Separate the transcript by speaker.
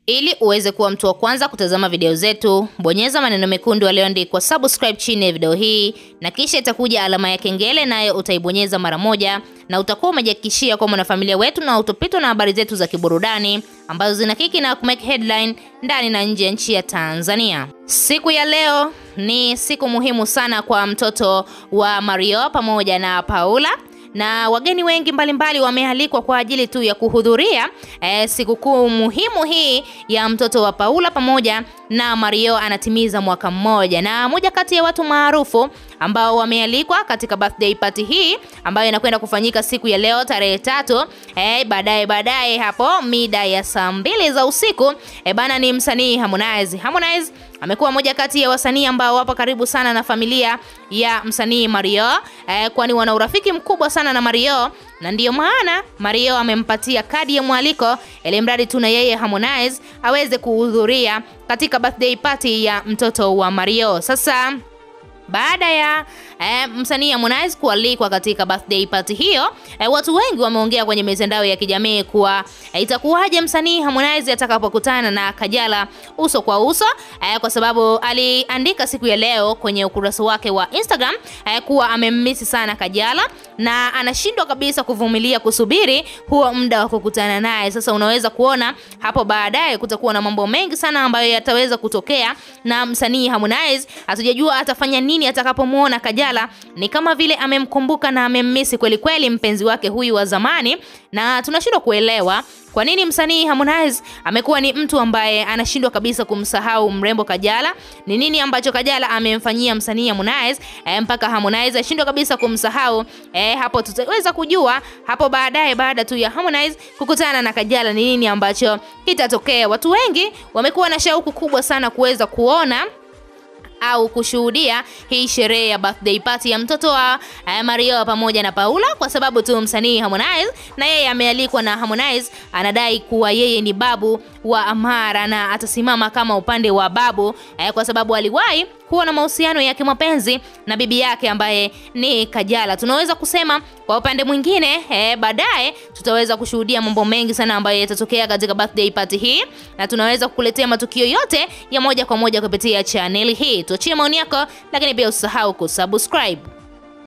Speaker 1: Ili uweze kuwa mtu wa kwanza kutazama video zetu, bonyeza maneno mekundu yaliyoandikwa subscribe chini ya video hii na kisha itakuja alama ya kengele, nayo utaibonyeza mara moja na utakuwa umejihakikishia kwa mwanafamilia wetu na utopitwa na habari zetu za kiburudani ambazo zinakiki na kumake headline ndani na nje ya nchi ya Tanzania. Siku ya leo ni siku muhimu sana kwa mtoto wa Mario pamoja na Paula, na wageni wengi mbalimbali wamealikwa kwa ajili tu ya kuhudhuria sikukuu muhimu hii ya mtoto wa Paula pamoja na Mario anatimiza mwaka mmoja. Na moja kati ya watu maarufu ambao wamealikwa katika birthday party hii ambayo inakwenda kufanyika siku ya leo tarehe 3 baadaye hapo mida ya saa 2 za usiku bana ni msanii Harmonize. Harmonize amekuwa moja kati ya wasanii ambao wapo karibu sana na familia ya msanii Mario, kwani wana urafiki mkubwa sana na Mario, na ndiyo maana Mario amempatia kadi ya mwaliko ili mradi tu na yeye Harmonize aweze kuhudhuria katika birthday party ya mtoto wa Mario. Sasa baada ya msanii Harmonize kualikwa katika birthday party hiyo, watu wengi wameongea kwenye mitandao ya kijamii kuwa itakuwaje msanii Harmonize atakapokutana na Kajala uso kwa uso, kwa sababu aliandika siku ya leo kwenye ukurasa wake wa Instagram kuwa amemmisi sana Kajala na anashindwa kabisa kuvumilia kusubiri huo muda wa kukutana naye. Sasa unaweza kuona hapo baadaye kutakuwa na mambo mengi sana ambayo yataweza kutokea na msanii Harmonize. Hatujajua atafanya nini atakapomuona Kajala, ni kama vile amemkumbuka na amemmisi kweli kweli mpenzi wake huyu wa zamani, na tunashindwa kuelewa kwa nini msanii Harmonize amekuwa ni mtu ambaye anashindwa kabisa kumsahau mrembo Kajala. Ni nini ambacho Kajala amemfanyia msanii Harmonize mpaka Harmonize ashindwa kabisa kumsahau? Hapo tutaweza kujua hapo baadaye baada tu ya Harmonize kukutana na Kajala ni nini ambacho kitatokea. Watu wengi wamekuwa na shauku kubwa sana kuweza kuona au kushuhudia hii sherehe ya birthday party ya mtoto wa Mario pamoja na Paula, kwa sababu tu msanii Harmonize na yeye amealikwa na Harmonize anadai kuwa yeye ni babu wa Amara na atasimama kama upande wa babu kwa sababu aliwahi kuwa na mahusiano ya kimapenzi na bibi yake ambaye ni Kajala. Tunaweza kusema kwa upande mwingine baadaye tutaweza kushuhudia mambo mengi sana ambayo yatatokea katika birthday party hii, na tunaweza kukuletea matukio yote ya moja kwa moja kupitia channel hii. Tuachie maoni yako, lakini pia usisahau kusubscribe.